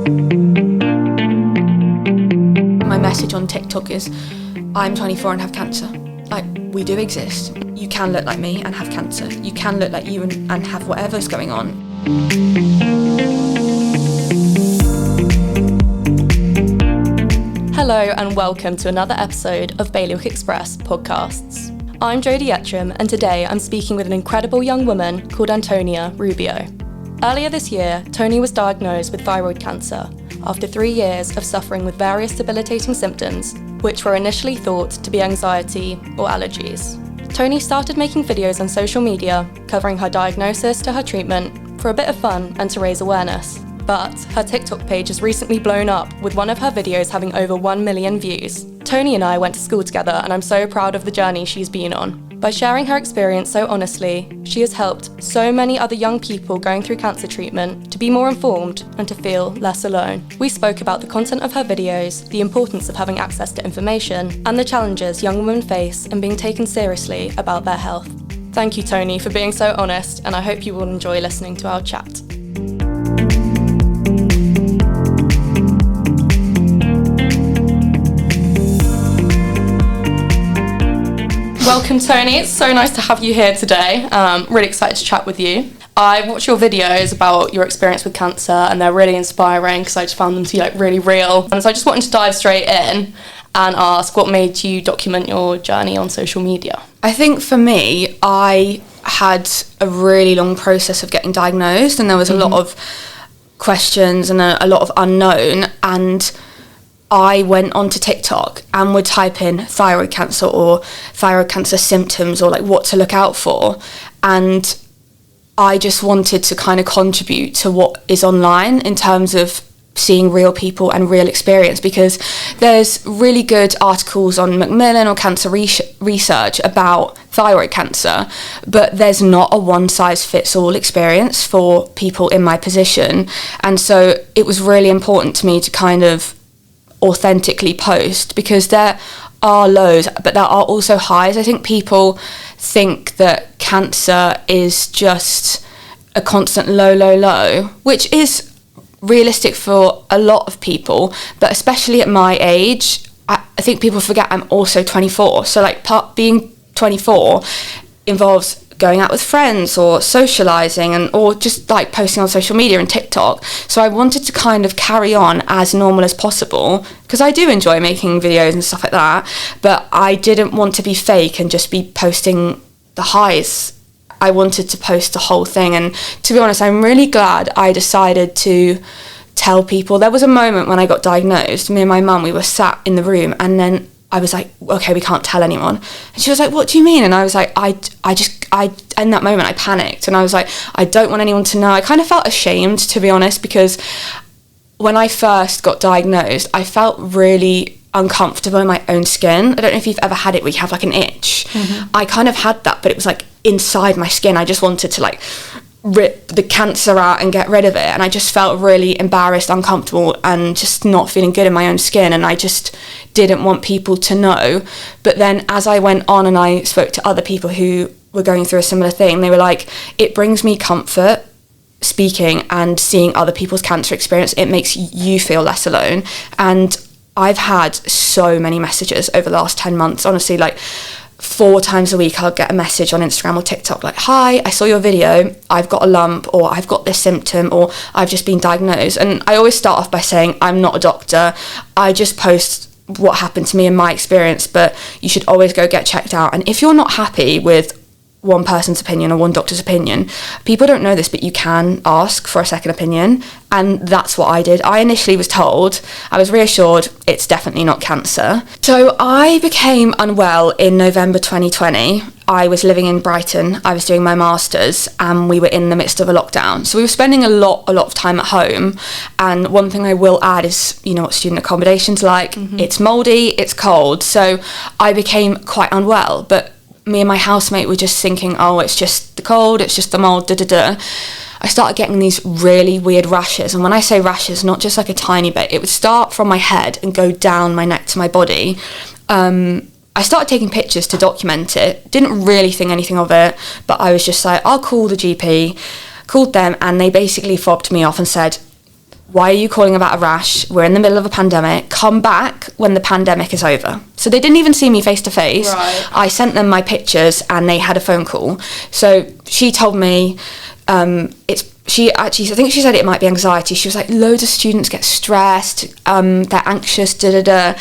My message on TikTok is, I'm 24 and have cancer. Like, we do exist. You can look like me and have cancer. You can look like you and have whatever's going on. Hello and welcome to another episode of Bailiwick Podcasts. I'm Jodie Etcham, and today I'm speaking with an incredible young woman called Antonia Rubio. Earlier this year, Tony was diagnosed with thyroid cancer after 3 years of suffering with various debilitating symptoms, which were initially thought to be anxiety or allergies. Tony started making videos on social media covering her diagnosis to her treatment for a bit of fun and to raise awareness. But her TikTok page has recently blown up, with one of her videos having over 1 million views. Tony and I went to school together, and I'm so proud of the journey she's been on. By sharing her experience so honestly, she has helped so many other young people going through cancer treatment to be more informed and to feel less alone. We spoke about the content of her videos, the importance of having access to information, and the challenges young women face in being taken seriously about their health. Thank you, Tony, for being so honest, and I hope you will enjoy listening to our chat. Welcome, Tony. It's so nice to have you here today. Really excited to chat with you. I watched your videos about your experience with cancer, and they're really inspiring because I just found them to be really real. And so I just wanted to dive straight in and ask, what made you document your journey on social media? I think for me, I had a really long process of getting diagnosed, and there was a lot of questions and a lot of unknown, and I went onto TikTok and would type in thyroid cancer or thyroid cancer symptoms or what to look out for, and I just wanted to kind of contribute to what is online in terms of seeing real people and real experience, because there's really good articles on Macmillan or cancer research about thyroid cancer, but there's not a one-size-fits-all experience for people in my position. And so it was really important to me to kind of authentically post, because there are lows but there are also highs. I think people think that cancer is just a constant low, which is realistic for a lot of people, but especially at my age, I think people forget I'm also 24. So being 24 involves going out with friends or socialising or just posting on social media and TikTok. So I wanted to kind of carry on as normal as possible, because I do enjoy making videos and stuff like that, but I didn't want to be fake and just be posting the highs. I wanted to post the whole thing, and to be honest, I'm really glad I decided to tell people. There was a moment when I got diagnosed, me and my mum, we were sat in the room, and then I was like, okay, we can't tell anyone. And she was like, what do you mean? And I was like, I in that moment I panicked, and I was like, I don't want anyone to know. I kind of felt ashamed, to be honest, because when I first got diagnosed, I felt really uncomfortable in my own skin. I don't know if you've ever had it where you have an itch. I kind of had that, but it was inside my skin. I just wanted to rip the cancer out and get rid of it, and I just felt really embarrassed, uncomfortable, and just not feeling good in my own skin, and I just didn't want people to know. But then as I went on and I spoke to other people who were going through a similar thing, they were like, it brings me comfort speaking and seeing other people's cancer experience. It makes you feel less alone. And I've had so many messages over the last 10 months, honestly, 4 times a week I'll get a message on Instagram or TikTok hi, I saw your video, I've got a lump, or I've got this symptom, or I've just been diagnosed. And I always start off by saying I'm not a doctor, I just post what happened to me in my experience, but you should always go get checked out. And if you're not happy with one person's opinion or one doctor's opinion, people don't know this, but you can ask for a second opinion, and that's what I did. I initially was told, I was reassured, it's definitely not cancer. So I became unwell in November 2020. I was living in Brighton, I was doing my masters, and we were in the midst of a lockdown. So we were spending a lot of time at home, and one thing I will add is, you know what student accommodation's like, it's mouldy, it's cold, so I became quite unwell, but me and my housemate were just thinking, oh, it's just the cold, it's just the mould, I started getting these really weird rashes, and when I say rashes, not just a tiny bit, it would start from my head and go down my neck to my body. I started taking pictures to document it, didn't really think anything of it, but I was just like, I'll call the GP, called them, and they basically fobbed me off and said, why are you calling about a rash? We're in the middle of a pandemic. Come back when the pandemic is over. So they didn't even see me face to face. I sent them my pictures and they had a phone call. So she told me I think she said it might be anxiety. She was like, loads of students get stressed, they're anxious, but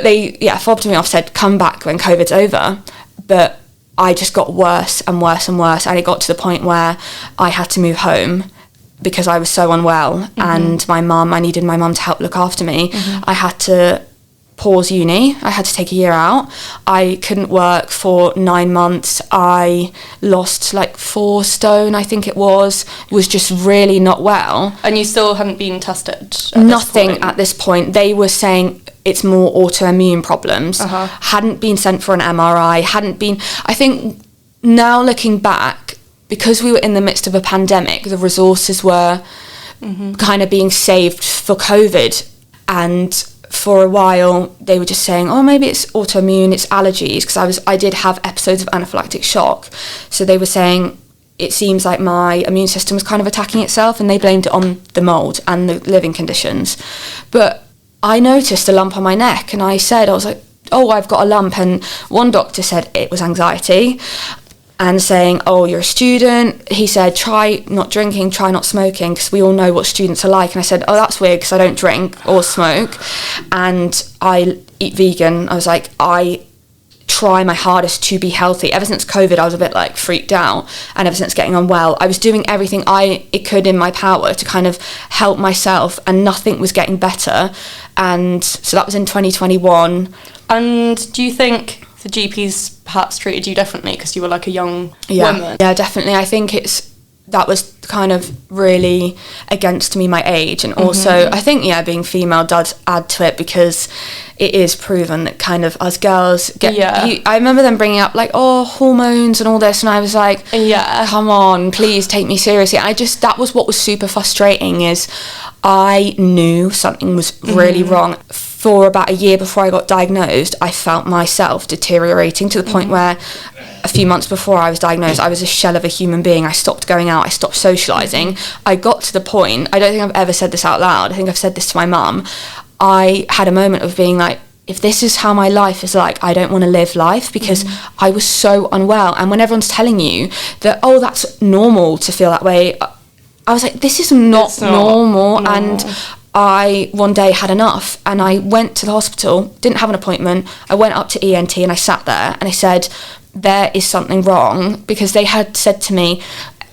they fobbed me off, said come back when COVID's over. But I just got worse and worse and worse, and it got to the point where I had to move home because I was so unwell. And I needed my mum to help look after me. I had to pause uni. I had to take a year out. I couldn't work for 9 months. I lost like 4 stone, I think it was just really not well. And you still hadn't been tested? Nothing at this point. They were saying it's more autoimmune problems. Hadn't been sent for an MRI, I think now looking back, because we were in the midst of a pandemic, the resources were kind of being saved for COVID. And for a while they were just saying, oh, maybe it's autoimmune, it's allergies, because I did have episodes of anaphylactic shock. So they were saying it seems like my immune system was kind of attacking itself, and they blamed it on the mold and the living conditions. But I noticed a lump on my neck, and I was like, oh, I've got a lump. And one doctor said it was anxiety, and saying, oh, you're a student. He said, try not drinking, try not smoking, because we all know what students are like. And I said, oh, that's weird, because I don't drink or smoke, and I eat vegan. I was like, I try my hardest to be healthy. Ever since COVID, I was a bit like freaked out, and ever since getting unwell, I was doing everything it could in my power to kind of help myself, and nothing was getting better. And so that was in 2021. And do you think the GPs perhaps treated you differently because you were like a young woman? Yeah, definitely. I think that was kind of really against me, my age. And also I think being female does add to it, because it is proven that kind of us girls get I remember them bringing up like, oh, hormones and all this, and I was like, come on, please take me seriously. That was what was super frustrating, is I knew something was really wrong. For about a year before I got diagnosed, I felt myself deteriorating to the point where a few months before I was diagnosed, I was a shell of a human being. I stopped going out, I stopped socialising. I got to the point, I don't think I've ever said this out loud, I think I've said this to my mum, I had a moment of being like, if this is how my life is like, I don't want to live life, because I was so unwell. And when everyone's telling you that, oh, that's normal to feel that way, I was like, this is not normal. And I one day had enough, and I went to the hospital, didn't have an appointment. I went up to ENT and I sat there and I said, there is something wrong, because they had said to me,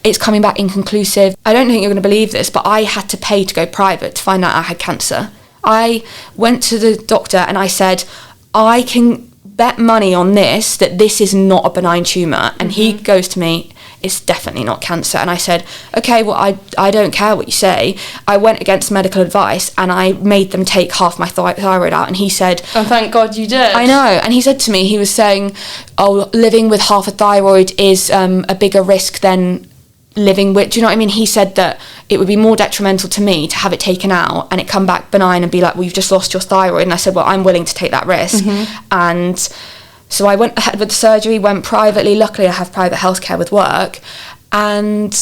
it's coming back inconclusive. I don't think you're going to believe this, but I had to pay to go private to find out I had cancer. I went to the doctor and I said, I can bet money on this, that this is not a benign tumour. And he goes to me, it's definitely not cancer. And I said, okay, well, I don't care what you say. I went against medical advice and I made them take half my thyroid out. And he said, oh, thank God you did. I know. And he said to me, he was saying, oh, living with half a thyroid is a bigger risk than living with, do you know what I mean? He said that it would be more detrimental to me to have it taken out and it come back benign and be like, well, you've just lost your thyroid. And I said, well, I'm willing to take that risk. And so I went ahead with the surgery, went privately. Luckily, I have private healthcare with work. And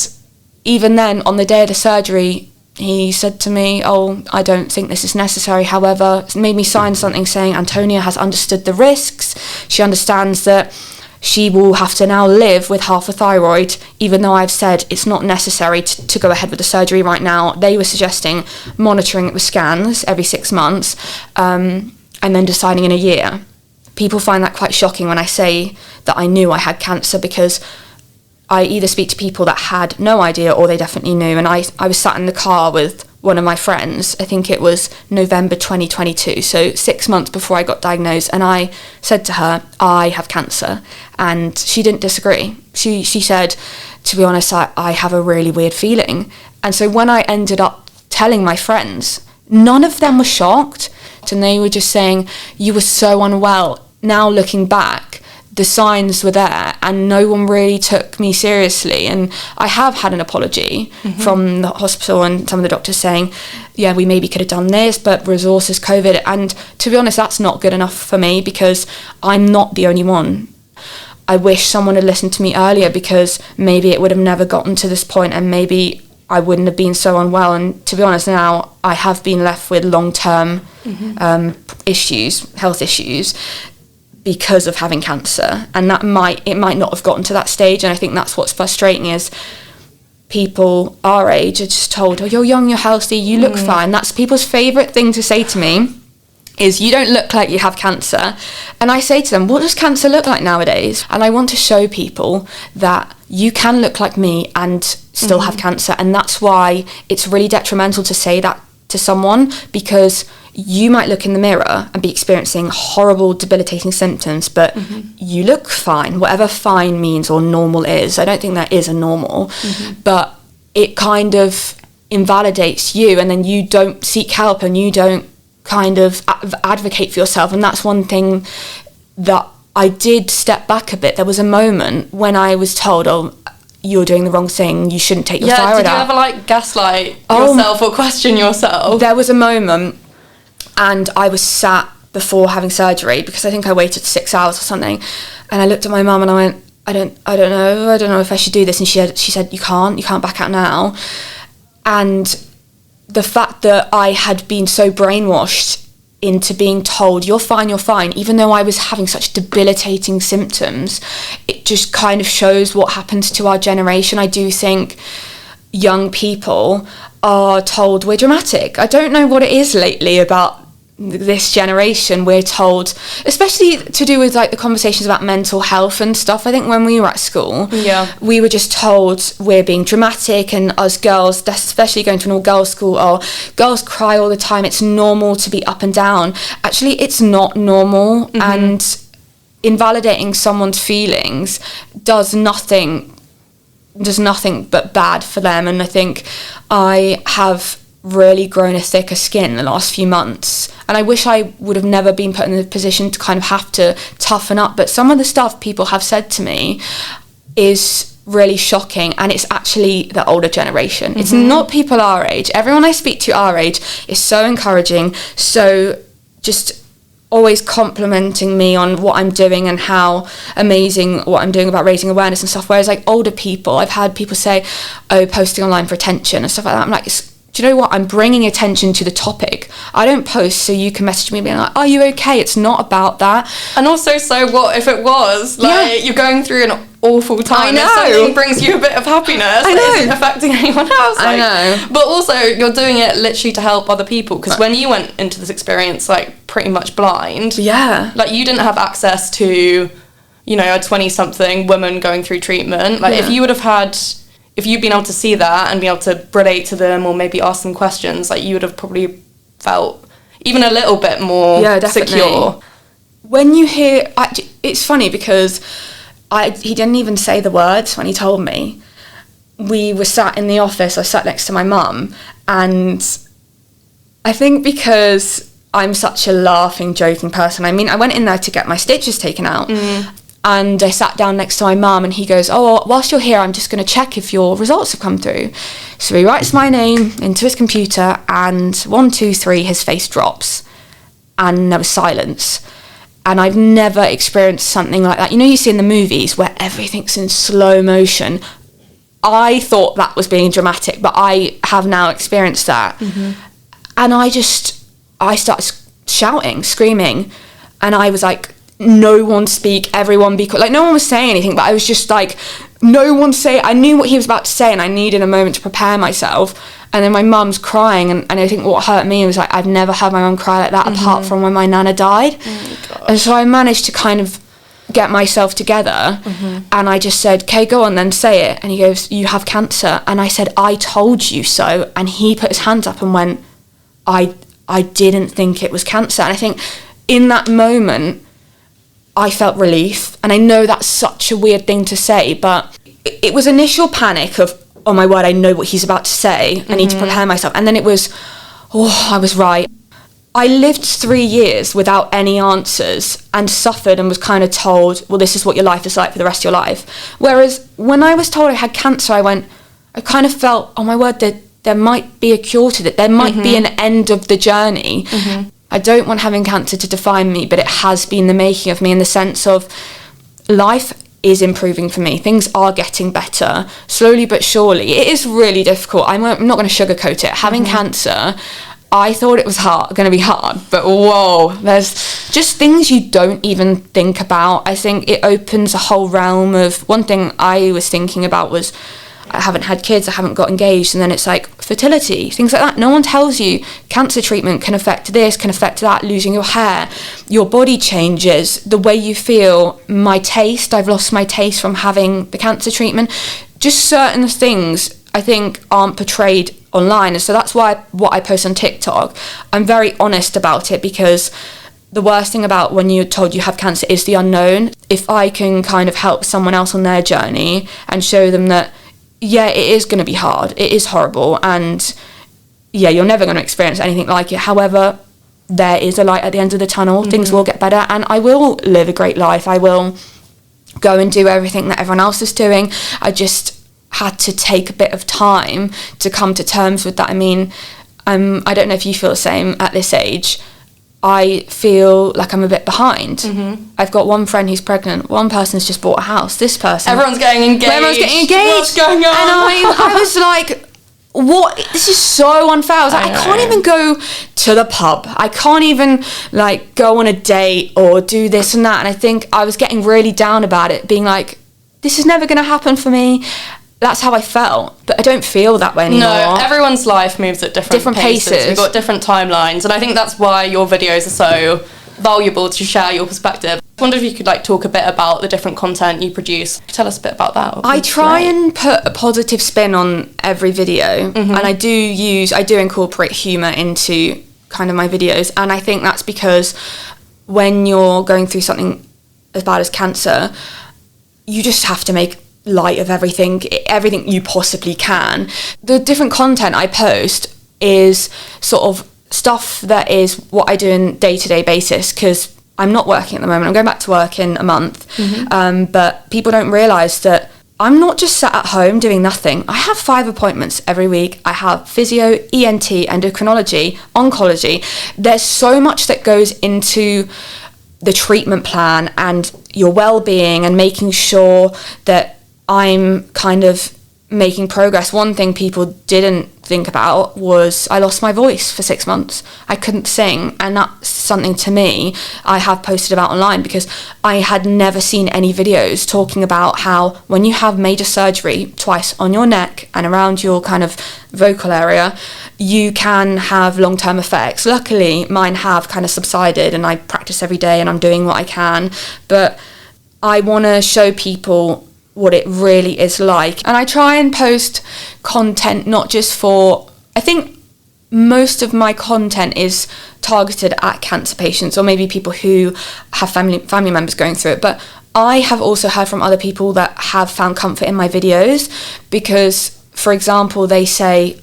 even then, on the day of the surgery, he said to me, oh, I don't think this is necessary. However, it made me sign something saying Antonia has understood the risks. She understands that she will have to now live with half a thyroid, even though I've said it's not necessary to go ahead with the surgery right now. They were suggesting monitoring it with scans every 6 months, and then deciding in a year. People find that quite shocking when I say that I knew I had cancer, because I either speak to people that had no idea or they definitely knew. And I was sat in the car with one of my friends, I think it was November 2022, so 6 months before I got diagnosed, and I said to her, I have cancer, and she didn't disagree. She said, to be honest, I have a really weird feeling. And so when I ended up telling my friends, none of them were shocked, and they were just saying, you were so unwell. Now looking back, the signs were there and no one really took me seriously. And I have had an apology from the hospital and some of the doctors saying, yeah, we maybe could have done this, but resources, COVID. And to be honest, that's not good enough for me, because I'm not the only one. I wish someone had listened to me earlier, because maybe it would have never gotten to this point, and maybe I wouldn't have been so unwell. And to be honest, now I have been left with long-term health issues, because of having cancer. And it might not have gotten to that stage. And I think that's what's frustrating, is people our age are just told, oh, you're young, you're healthy, you look fine. That's people's favourite thing to say to me, is you don't look like you have cancer. And I say to them, what does cancer look like nowadays? And I want to show people that you can look like me and still have cancer. And that's why it's really detrimental to say that to someone, because you might look in the mirror and be experiencing horrible, debilitating symptoms, but you look fine, whatever fine means or normal is. I don't think there is a normal, but it kind of invalidates you, and then you don't seek help and you don't kind of advocate for yourself. And that's one thing that I did step back a bit. There was a moment when I was told, oh, you're doing the wrong thing, you shouldn't take your thyroid out. Did you ever gaslight yourself or question yourself? There was a moment, and I was sat before having surgery, because I think I waited 6 hours or something, and I looked at my mum and I went, I don't know if I should do this. And she said you can't back out now. And the fact that I had been so brainwashed into being told you're fine, even though I was having such debilitating symptoms, it just kind of shows what happens to our generation. I do think young people are told we're dramatic. I don't know what it is lately about this generation. We're told, especially to do with the conversations about mental health and stuff. I think when we were at school, we were just told we're being dramatic, and us girls, especially going to an all-girls school, girls cry all the time, it's normal to be up and down. Actually, it's not normal, and invalidating someone's feelings does nothing but bad for them. And I think I have really grown a thicker skin the last few months, and I wish I would have never been put in the position to kind of have to toughen up. But some of the stuff people have said to me is really shocking, and it's actually the older generation. It's not people our age. Everyone I speak to our age is so encouraging, so just always complimenting me on what I'm doing and how amazing what I'm doing about raising awareness and stuff. Whereas older people, I've had people say, oh, posting online for attention and stuff like that. I'm like, do you know what? I'm bringing attention to the topic. I don't post so you can message me being like, are you okay? It's not about that. And also, so what if it was? You're going through an awful time. I know. If something brings you a bit of happiness, it isn't affecting anyone else. I know. But also, you're doing it literally to help other people. Because when you went into this experience, pretty much blind, you didn't have access to, a 20-something woman going through treatment. If you'd been able to see that and be able to relate to them, or maybe ask them questions, you would have probably felt even a little bit more secure. When you hear, it's funny because he didn't even say the words when he told me. We were sat in the office, I sat next to my mum, and I think because I'm such a laughing, joking person, I went in there to get my stitches taken out. And I sat down next to my mum, and he goes, oh, whilst you're here, I'm just going to check if your results have come through. So he writes my name into his computer, and 1, 2, 3, his face drops. And there was silence. And I've never experienced something like that. You see in the movies where everything's in slow motion. I thought that was being dramatic, but I have now experienced that. And I started shouting, screaming, and I was like, no one speak, everyone be quiet. No one was saying anything, but I was just like, no one say. I knew what he was about to say, and I needed a moment to prepare myself. And then my mum's crying, and I think what hurt me was I've never heard my mum cry like that apart from when my nana died. And so I managed to kind of get myself together, and I just said, okay, go on then, say it. And he goes, you have cancer. And I said, I told you so. And he put his hands up and went, I didn't think it was cancer. And I think in that moment I felt relief. And I know that's such a weird thing to say, but it was initial panic of, oh my word, I know what he's about to say. I need to prepare myself. And then it was, oh, I was right. I lived 3 years without any answers and suffered and was kind of told, well, this is what your life is like for the rest of your life. Whereas when I was told I had cancer, I kind of felt, oh my word, there might be a cure to it. There might be an end of the journey. I don't want having cancer to define me, but it has been the making of me, in the sense of life is improving for me. Things are getting better, slowly but surely. It is really difficult. I'm not going to sugarcoat it. Having cancer, I thought it was going to be hard, but whoa, there's just things you don't even think about. I think it opens a whole realm of, one thing I was thinking about was, I haven't had kids, I haven't got engaged, and then it's like fertility, things like that. No one tells you cancer treatment can affect this, can affect that, losing your hair, your body changes, the way you feel, my taste, I've lost my taste from having the cancer treatment. Just certain things I think aren't portrayed online, and so that's why what I post on TikTok, I'm very honest about it, because the worst thing about when you're told you have cancer is the unknown. If I can kind of help someone else on their journey and show them that, yeah, it is going to be hard, it is horrible, and yeah, you're never going to experience anything like it. However, there is a light at the end of the tunnel. Things will get better, and I will live a great life. I will go and do everything that everyone else is doing. I just had to take a bit of time to come to terms with that. I mean, I don't know if you feel the same at this age. I feel like I'm a bit behind. I've got one friend who's pregnant. One person's just bought a house. This person... Everyone's getting engaged. What's going on? And I was like, what? This is so unfair. I was like, I can't even go to the pub. I can't even, like, go on a date or do this and that. And I think I was getting really down about it, being like, this is never going to happen for me. That's how I felt, but I don't feel that way anymore. No, everyone's life moves at different paces. We've got different timelines, and I think that's why your videos are so valuable to share your perspective. I wonder if you could talk a bit about the different content you produce. Tell us a bit about that. I try and put a positive spin on every video, and I do incorporate humour into kind of my videos, and I think that's because when you're going through something as bad as cancer, you just have to make light of everything you possibly can. The different content I post is sort of stuff that is what I do on day-to-day basis, because I'm not working at the moment. I'm going back to work in a month, but people don't realise that I'm not just sat at home doing nothing. I have 5 appointments every week. I have physio, ENT, endocrinology, oncology. There's so much that goes into the treatment plan and your well-being and making sure that I'm kind of making progress. One thing people didn't think about was I lost my voice for 6 months. I couldn't sing, and that's something to me I have posted about online, because I had never seen any videos talking about how when you have major surgery twice on your neck and around your kind of vocal area, you can have long-term effects. Luckily, mine have kind of subsided, and I practice every day and I'm doing what I can, but I want to show people what it really is like. And I try and post content not just for... I think most of my content is targeted at cancer patients, or maybe people who have family members going through it. But I have also heard from other people that have found comfort in my videos, because, for example, they say,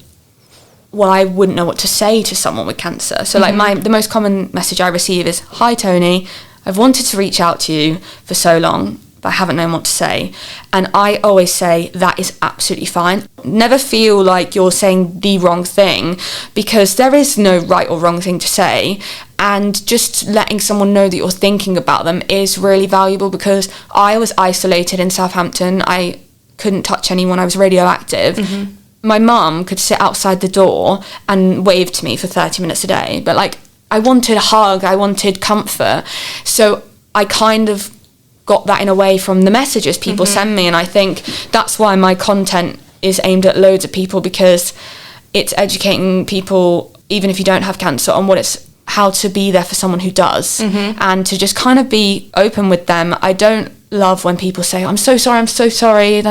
well, I wouldn't know what to say to someone with cancer. So the most common message I receive is, hi Tony, I've wanted to reach out to you for so long, but I haven't known what to say. And I always say that is absolutely fine. Never feel like you're saying the wrong thing, because there is no right or wrong thing to say. And just letting someone know that you're thinking about them is really valuable, because I was isolated in Southampton. I couldn't touch anyone. I was radioactive. My mum could sit outside the door and wave to me for 30 minutes a day. But I wanted a hug. I wanted comfort. So I kind of got that in a way from the messages people send me, and I think that's why my content is aimed at loads of people, because it's educating people, even if you don't have cancer, on how to be there for someone who does, and to just kind of be open with them. I don't love when people say, I'm so sorry,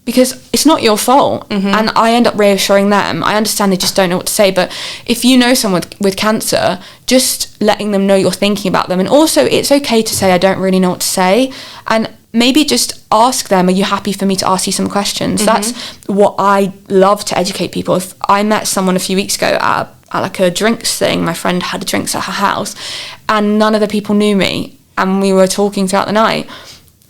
because it's not your fault. And I end up reassuring them. I understand they just don't know what to say, but if you know someone with cancer, just letting them know you're thinking about them. And also, it's okay to say, I don't really know what to say, and maybe just ask them, are you happy for me to ask you some questions? That's what I love to educate people. If I met someone a few weeks ago at a drinks thing, my friend had drinks at her house, and none of the people knew me, and we were talking throughout the night.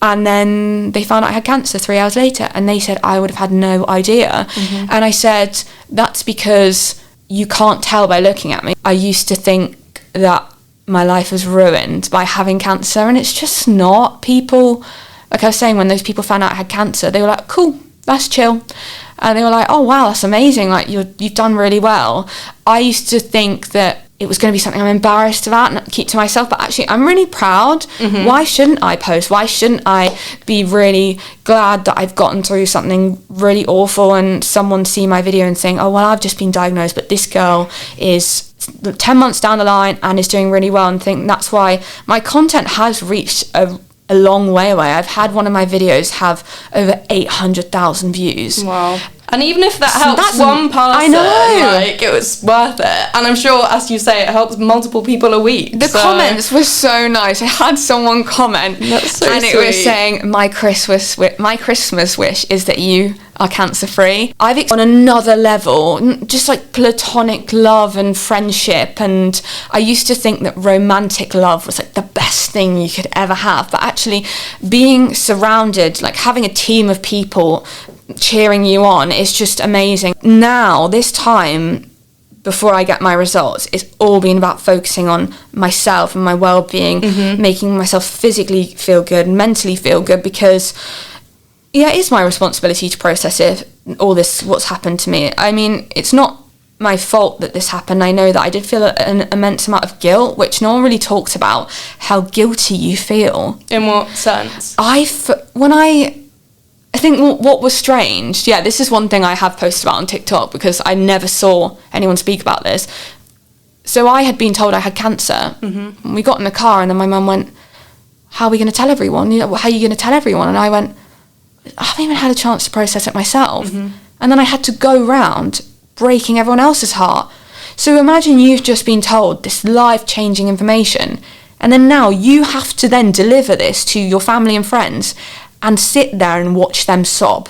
And then they found out I had cancer 3 hours later, and they said I would have had no idea. And I said, that's because you can't tell by looking at me. I used to think that my life was ruined by having cancer, and it's just not. People like I was saying, when those people found out I had cancer, they were like, cool, that's chill. And they were like, oh wow, that's amazing, like you've done really well. I used to think that it was going to be something I'm embarrassed about and keep to myself, but actually I'm really proud. Why shouldn't I post? Why shouldn't I be really glad that I've gotten through something really awful and someone see my video and saying, oh well, I've just been diagnosed, but this girl is 10 months down the line and is doing really well, and think that's why my content has reached a long way away. I've had one of my videos have over 800,000 views. Wow. And even if that helps one person, I know, like, it was worth it. And I'm sure, as you say, it helps multiple people a week. The comments were so nice. I had someone comment, that's so and sweet. It was saying, my Christmas wish is that you are cancer free. I've on another level, just like platonic love and friendship. And I used to think that romantic love was like the best thing you could ever have, but actually being surrounded, like having a team of people cheering you on, is just amazing. Now, this time before I get my results, it's all been about focusing on myself and my well-being, making myself physically feel good, mentally feel good, because it is my responsibility to process all this, what's happened to me. I mean, it's not my fault that this happened. I know that I did feel an immense amount of guilt, which no one really talks about, how guilty you feel. In what sense? I think what was strange, this is one thing I have posted about on TikTok, because I never saw anyone speak about this. So I had been told I had cancer. And we got in the car, and then my mum went, how are we going to tell everyone? How are you going to tell everyone? And I went, I haven't even had a chance to process it myself. And then I had to go round breaking everyone else's heart. So imagine you've just been told this life-changing information, and then now you have to then deliver this to your family and friends and sit there and watch them sob.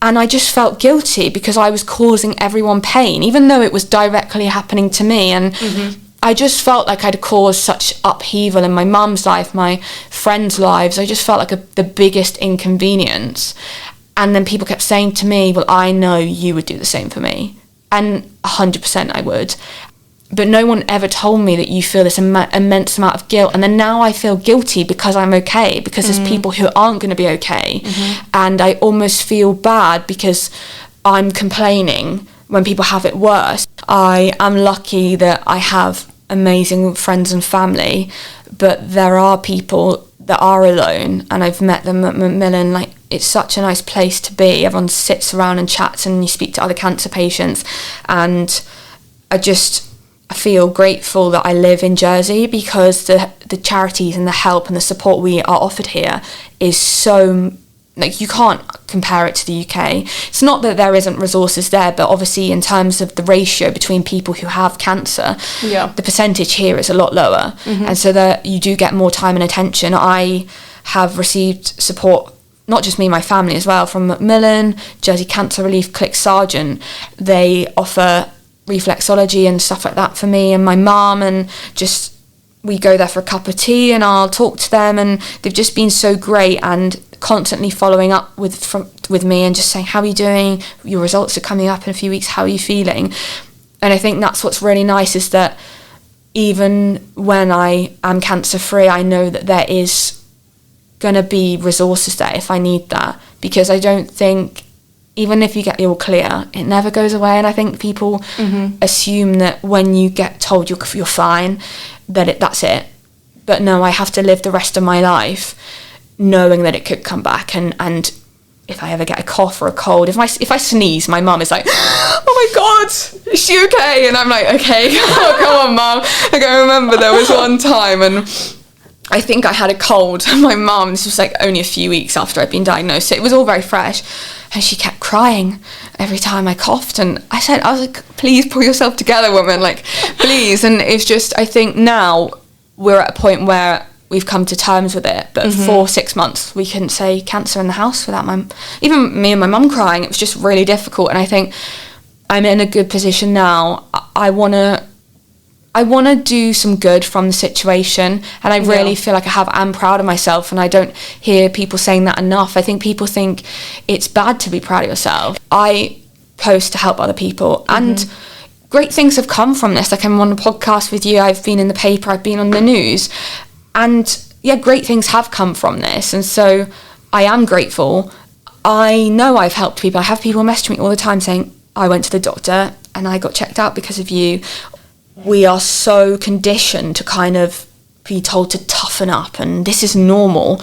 And I just felt guilty because I was causing everyone pain, even though it was directly happening to me. And I just felt like I'd caused such upheaval in my mum's life, my friends' lives. I just felt like the biggest inconvenience. And then people kept saying to me, well, I know you would do the same for me. And 100% I would. But no one ever told me that you feel this immense amount of guilt. And then now I feel guilty because I'm okay, because there's people who aren't going to be okay. And I almost feel bad because I'm complaining when people have it worse. I am lucky that I have amazing friends and family, but there are people that are alone, and I've met them at Macmillan. Like, it's such a nice place to be. Everyone sits around and chats, and you speak to other cancer patients. And I feel grateful that I live in Jersey, because the charities and the help and the support we are offered here is so, like, you can't compare it to the UK. It's not that there isn't resources there, but obviously in terms of the ratio between people who have cancer, the percentage here is a lot lower. And so that you do get more time and attention. I have received support, not just me, my family as well, from Macmillan, Jersey Cancer Relief, Click Sargent. They offer reflexology and stuff like that for me and my mum, and just we go there for a cup of tea and I'll talk to them, and they've just been so great and constantly following up with me and just saying, how are you doing? Your results are coming up in a few weeks, how are you feeling? And I think that's what's really nice, is that even when I am cancer free, I know that there is going to be resources there if I need that, because I don't think, even if you get the all clear, it never goes away. And I think people assume that when you get told you're fine, that that's it. But no, I have to live the rest of my life knowing that it could come back. And if I ever get a cough or a cold, if I sneeze, my mum is like, oh my God, is she okay? And I'm like, okay, oh, come on, Mum. Like, I remember there was one time, and I think I had a cold, and my mum, this was like only a few weeks after I'd been diagnosed, so it was all very fresh, and she kept crying every time I coughed. And I was like, please pull yourself together, woman, like, please. And it's just, I think now we're at a point where we've come to terms with it, but for 6 months we couldn't say cancer in the house without even me and my mum crying. It was just really difficult, and I think I'm in a good position now. I want to do some good from the situation, and I really feel like I'm proud of myself, and I don't hear people saying that enough. I think people think it's bad to be proud of yourself. I post to help other people, and great things have come from this. Like, I'm on a podcast with you, I've been in the paper, I've been on the news, and great things have come from this. And so I am grateful. I know I've helped people. I have people message me all the time saying, I went to the doctor and I got checked out because of you. We are so conditioned to kind of be told to toughen up and this is normal.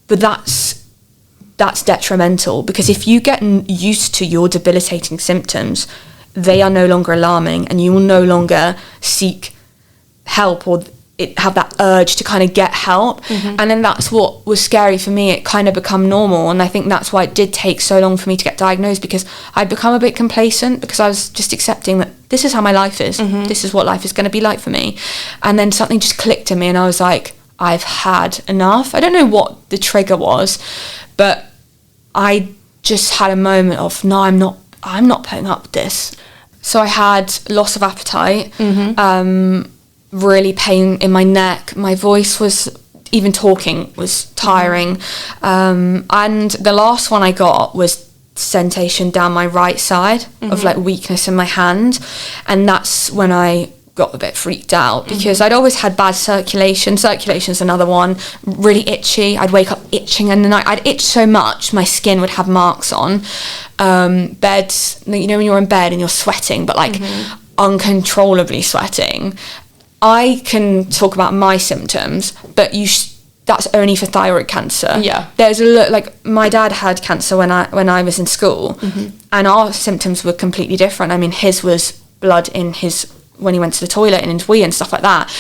But that's detrimental, because if you get used to your debilitating symptoms, they are no longer alarming and you will no longer seek help or have that urge to kind of get help. And then that's what was scary for me. It kind of become normal, and I think that's why it did take so long for me to get diagnosed, because I'd become a bit complacent, because I was just accepting that this is how my life is. This is what life is going to be like for me. And then something just clicked in me and I was like, I've had enough. I don't know what the trigger was, but I just had a moment of, no, I'm not putting up with this. So I had loss of appetite, really pain in my neck. My voice was, even talking was tiring. And the last one I got was sensation down my right side of like weakness in my hand. And that's when I got a bit freaked out, because I'd always had bad circulation. Circulation's another one. Really itchy. I'd wake up itching in the night. I'd itch so much my skin would have marks on. Beds, you know, when you're in bed and you're sweating, but like uncontrollably sweating. I can talk about my symptoms, but that's only for thyroid cancer. Yeah. There's like my dad had cancer when I was in school, and our symptoms were completely different. I mean, his was blood in his, when he went to the toilet and into wee and stuff like that.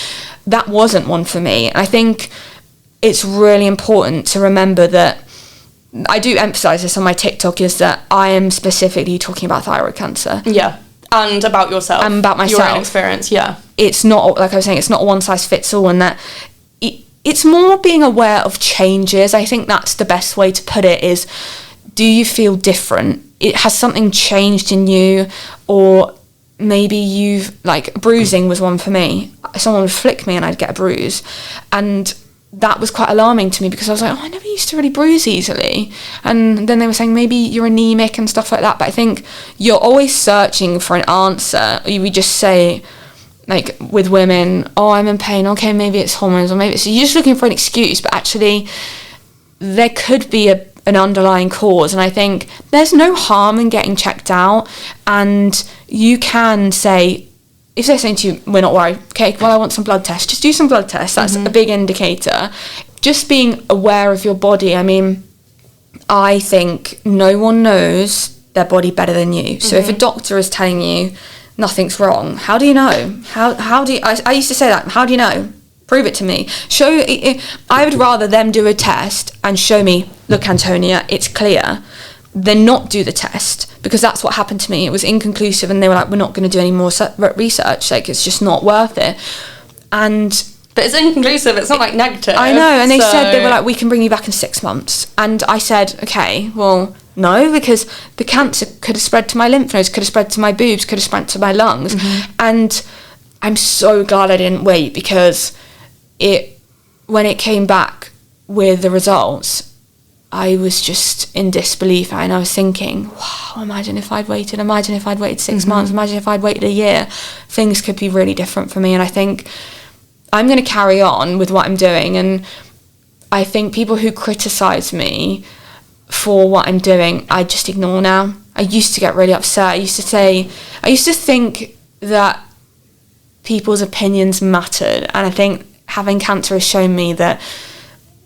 That wasn't one for me. And I think it's really important to remember that, I do emphasize this on my TikTok, is that I am specifically talking about thyroid cancer. Yeah. And about yourself. And about myself. Your own experience, yeah. It's not, like I was saying, it's not a one size fits all, and that it's more being aware of changes. I think that's the best way to put it, is, do you feel different? Has something changed in you? Or maybe you've, like, bruising was one for me. Someone would flick me and I'd get a bruise. And that was quite alarming to me, because I was like, I never used to really bruise easily. And then they were saying maybe you're anemic and stuff like that. But I think you're always searching for an answer. We just say, like with women, I'm in pain, okay, maybe it's hormones, or maybe it's, you're just looking for an excuse, but actually there could be an underlying cause. And I think there's no harm in getting checked out, and you can say, if they're saying to you, we're not worried, okay, well, I want some blood tests, just do some blood tests. That's a big indicator. Just being aware of your body. I mean, I think no one knows their body better than you. So if a doctor is telling you nothing's wrong, how do you know? How do you, I used to say that, how do you know? Prove it to me. I would rather them do a test and show me, look, Antonia, it's clear, than not do the test, because that's what happened to me. It was inconclusive, and they were like, we're not going to do any more research, like, it's just not worth it. But it's inconclusive, it's not like negative. I know, and they were like, we can bring you back in 6 months. And I said, okay, well, no, because the cancer could have spread to my lymph nodes, could have spread to my boobs, could have spread to my lungs. And I'm so glad I didn't wait, because when it came back with the results, I was just in disbelief, and I was thinking, wow, imagine if I'd waited 6 months, imagine if I'd waited a year, things could be really different for me. And I think I'm going to carry on with what I'm doing, and I think people who criticise me for what I'm doing, I just ignore now. I used to get really upset. I used to think that people's opinions mattered, and I think having cancer has shown me that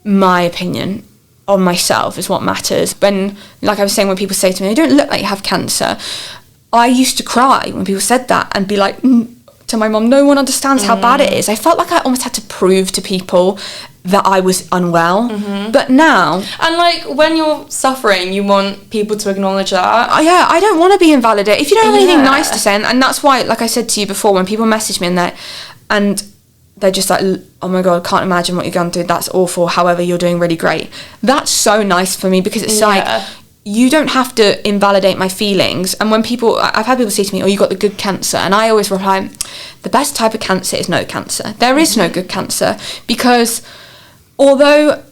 my opinion on myself is what matters. When, like I was saying, when people say to me, you don't look like you have cancer, I used to cry when people said that and be like, to my mum, no one understands how bad it is. I felt like I almost had to prove to people that I was unwell. But now, and like when you're suffering, you want people to acknowledge that. I don't want to be invalidated. If you don't have anything nice to say, and that's why, like I said to you before, when people message me and they're just like, oh my God, can't imagine what you're going through, that's awful, however, you're doing really great. That's so nice for me, because it's like, you don't have to invalidate my feelings. And when I've had people say to me, oh, you got the good cancer, and I always reply, the best type of cancer is no cancer. There is no good cancer, because although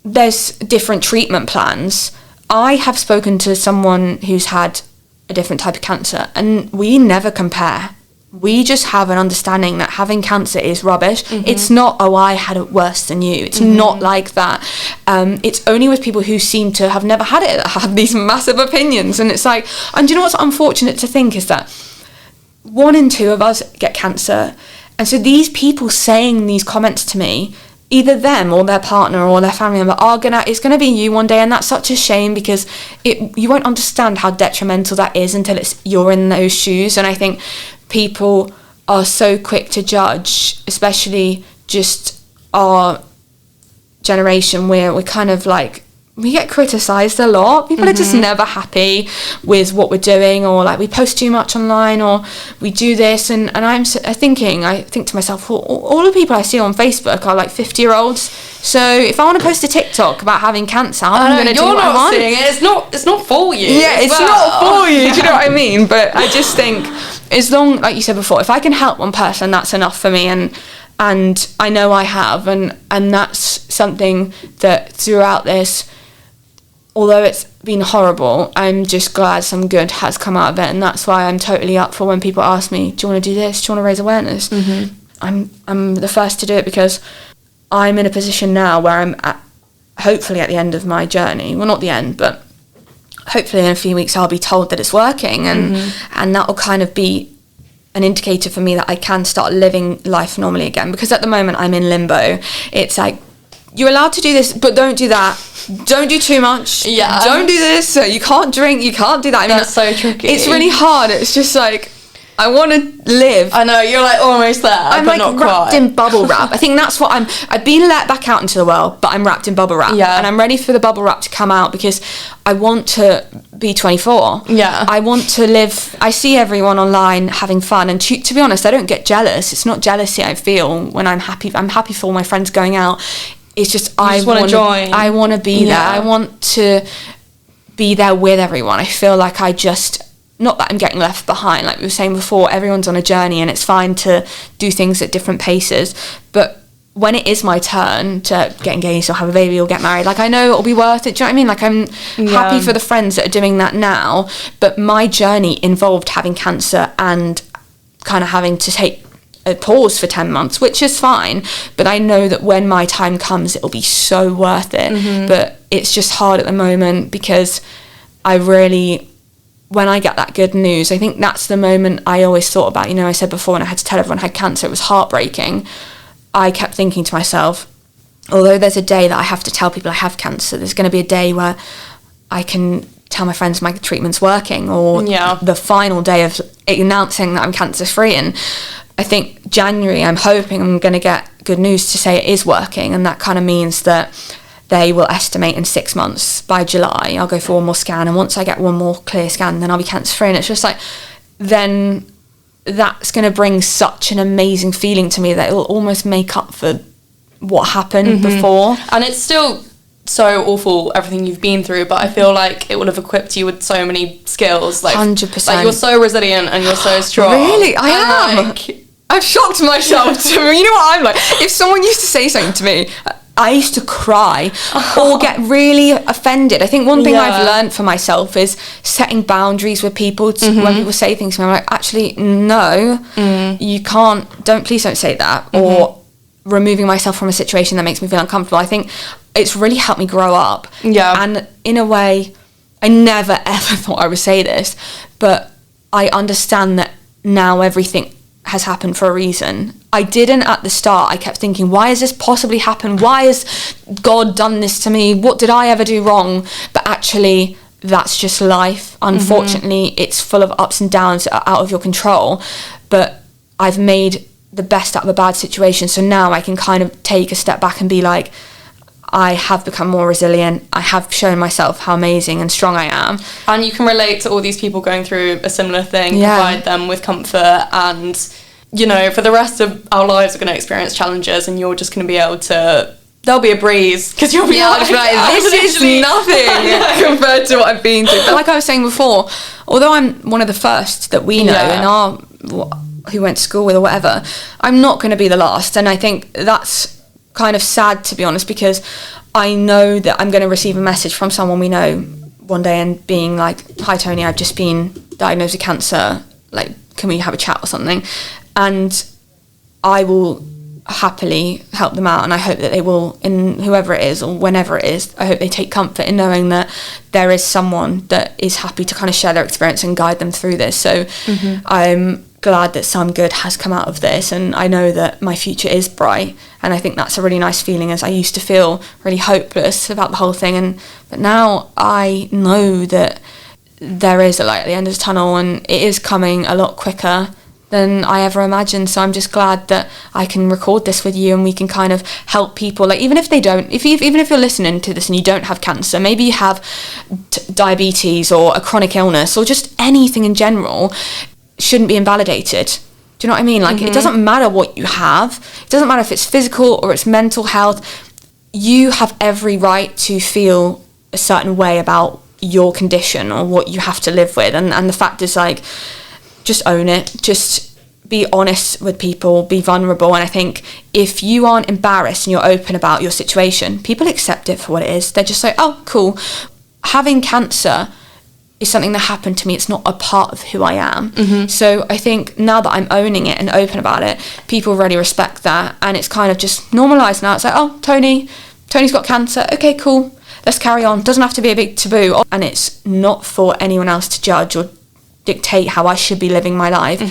there's different treatment plans, I have spoken to someone who's had a different type of cancer, and we never compare. we just have an understanding that having cancer is rubbish. It's not, oh, I had it worse than you. It's not like that. It's only with people who seem to have never had it that have these massive opinions. And it's like, and do you know what's unfortunate to think is that 1 in 2 of us get cancer. And so these people saying these comments to me, either them or their partner or their family member it's gonna be you one day, and that's such a shame, because you won't understand how detrimental that is until you're in those shoes. And I think people are so quick to judge, especially just our generation, where we're kind of like, we get criticised a lot. People are just never happy with what we're doing, or like we post too much online, or we do this, and I think to myself, well, all the people I see on Facebook are like 50-year-olds. So if I want to post a TikTok about having cancer, I'm going to do what I want. Seeing it. It's not for you. Yeah, it's not for you. Do you know what I mean? But I just think, as long, like you said before, if I can help one person, that's enough for me. And I know I have, and that's something that throughout this, although it's been horrible, I'm just glad some good has come out of it. And that's why I'm totally up for when people ask me, do you want to do this? Do you want to raise awareness? I'm the first to do it, because I'm in a position now where I'm hopefully at the end of my journey. Well, not the end, but hopefully in a few weeks I'll be told that it's working, and that will kind of be an indicator for me that I can start living life normally again. Because at the moment I'm in limbo. It's like, you're allowed to do this, but don't do that. Don't do too much. Yeah. Don't do this. So you can't drink. You can't do that. I mean, that's so tricky. It's really hard. It's just like, I want to live. I know, you're like almost there. I'm but like not wrapped quite. in bubble wrap. I think that's what I've been let back out into the world, but I'm wrapped in bubble wrap. Yeah. And I'm ready for the bubble wrap to come out, because I want to be 24. Yeah. I want to live. I see everyone online having fun, and to be honest, I don't get jealous. It's not jealousy I feel when I'm happy. I'm happy for all my friends going out. It's just I want to join. I want to be there. I want to be there with everyone. I feel like not that I'm getting left behind, like we were saying before, everyone's on a journey, and it's fine to do things at different paces. But when it is my turn to get engaged or have a baby or get married, like I know it'll be worth it. Do you know what I mean? Like I'm happy for the friends that are doing that now, but my journey involved having cancer and kind of having to take a pause for 10 months, which is fine, but I know that when my time comes it'll be so worth it. But it's just hard at the moment, because when I get that good news, I think that's the moment I always thought about. You know, I said before, when I had to tell everyone I had cancer, it was heartbreaking. I kept thinking to myself, although there's a day that I have to tell people I have cancer, there's going to be a day where I can tell my friends my treatment's working, or the final day of announcing that I'm cancer free. And I think January, I'm hoping I'm going to get good news to say it is working, and that kind of means that they will estimate in 6 months. By July, I'll go for one more scan, and once I get one more clear scan, then I'll be cancer free. And it's just like, then that's going to bring such an amazing feeling to me that it will almost make up for what happened before. And it's still so awful, everything you've been through, but I feel like it would have equipped you with so many skills. Like 100%. Like you're so resilient and you're so strong. Really? I am. I've shocked myself. You know what I'm like? If someone used to say something to me, I used to cry or get really offended. I think one thing I've learned for myself is setting boundaries with people. When people say things to me, I'm like, actually, no, you can't. Please don't say that. Or removing myself from a situation that makes me feel uncomfortable. I think it's really helped me grow up. Yeah. And in a way, I never ever thought I would say this, but I understand that now everything has happened for a reason. I didn't at the start. I kept thinking, why has this possibly happened? Why has God done this to me? What did I ever do wrong? But actually, that's just life. Unfortunately, it's full of ups and downs that are out of your control. But I've made the best out of a bad situation. So now I can kind of take a step back and be like, I have become more resilient. I have shown myself how amazing and strong I am. And you can relate to all these people going through a similar thing, provide them with comfort, and, you know, for the rest of our lives we're going to experience challenges, and you're just going to be able to, there'll be a breeze, because you'll be like, this is nothing compared to what I've been through. But like I was saying before, although I'm one of the first that we know in our, who went to school with or whatever, I'm not going to be the last. And I think that's kind of sad, to be honest, because I know that I'm going to receive a message from someone we know one day and being like, hi Tony, I've just been diagnosed with cancer, like can we have a chat or something? And I will happily help them out, and I hope that they will, in whoever it is or whenever it is, I hope they take comfort in knowing that there is someone that is happy to kind of share their experience and guide them through this. So I'm glad that some good has come out of this, and I know that my future is bright, and I think that's a really nice feeling, as I used to feel really hopeless about the whole thing, but now I know that there is a light at the end of the tunnel, and it is coming a lot quicker than I ever imagined. So I'm just glad that I can record this with you, and we can kind of help people, like even if they don't, even if you're listening to this and you don't have cancer, maybe you have diabetes or a chronic illness or just anything in general, shouldn't be invalidated. Do you know what I mean? Like it doesn't matter what you have, it doesn't matter if it's physical or it's mental health, you have every right to feel a certain way about your condition or what you have to live with, and the fact is, like, just own it, just be honest with people, be vulnerable. And I think if you aren't embarrassed and you're open about your situation, people accept it for what it is. They're just like, oh, cool, having cancer is something that happened to me, it's not a part of who I am. So I think now that I'm owning it and open about it, people really respect that, and it's kind of just normalised now. It's like, oh, Tony's got cancer, okay, cool, let's carry on. Doesn't have to be a big taboo, and it's not for anyone else to judge or dictate how I should be living my life.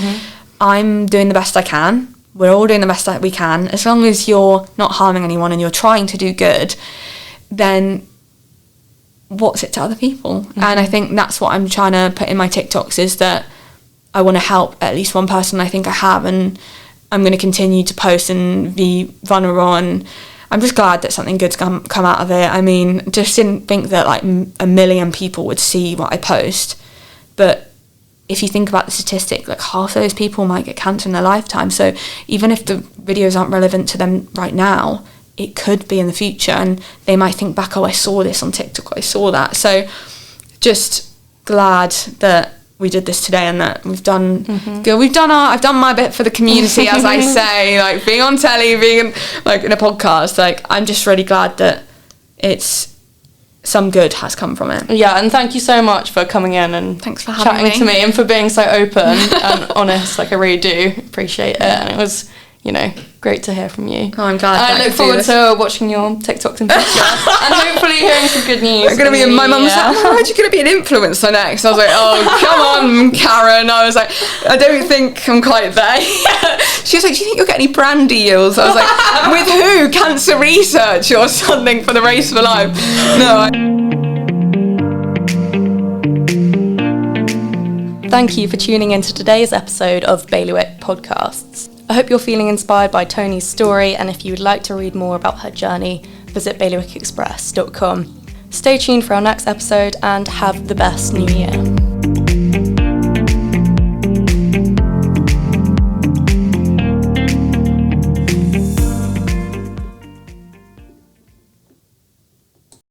I'm doing the best I can. We're all doing the best that we can. As long as you're not harming anyone and you're trying to do good, then what's it to other people? And I think that's what I'm trying to put in my TikToks, is that I want to help at least one person. I think I have, and I'm going to continue to post and be vulnerable, and I'm just glad that something good's come out of it. I mean, just didn't think that like a million people would see what I post, but if you think about the statistic, like half of those people might get cancer in their lifetime. So even if the videos aren't relevant to them right now, it could be in the future, and they might think back, oh, I saw this on TikTok, I saw that. So just glad that we did this today, and that we've done good. I've done my bit for the community, as I say, like being on telly, being like in a podcast. Like I'm just really glad that some good has come from it. Yeah, and thank you so much for coming in and thanks for having chatting to me and for being so open and honest. Like I really do appreciate it, and it was, great to hear from you. Oh, I'm glad. I look forward to watching your TikToks in future and hopefully hearing some good news. I'm gonna be. My mum was like, "Oh, aren't you gonna be an influencer next?" I was like, "Oh, come on, Karen." I was like, "I don't think I'm quite there." She was like, "Do you think you'll get any brand deals?" I was like, "With who? Cancer research or something for the Race for Life?" No. Thank you for tuning in to today's episode of Bailiwick Podcasts. I hope you're feeling inspired by Tony's story, and if you would like to read more about her journey, visit bailiwickexpress.com. Stay tuned for our next episode, and have the best new year.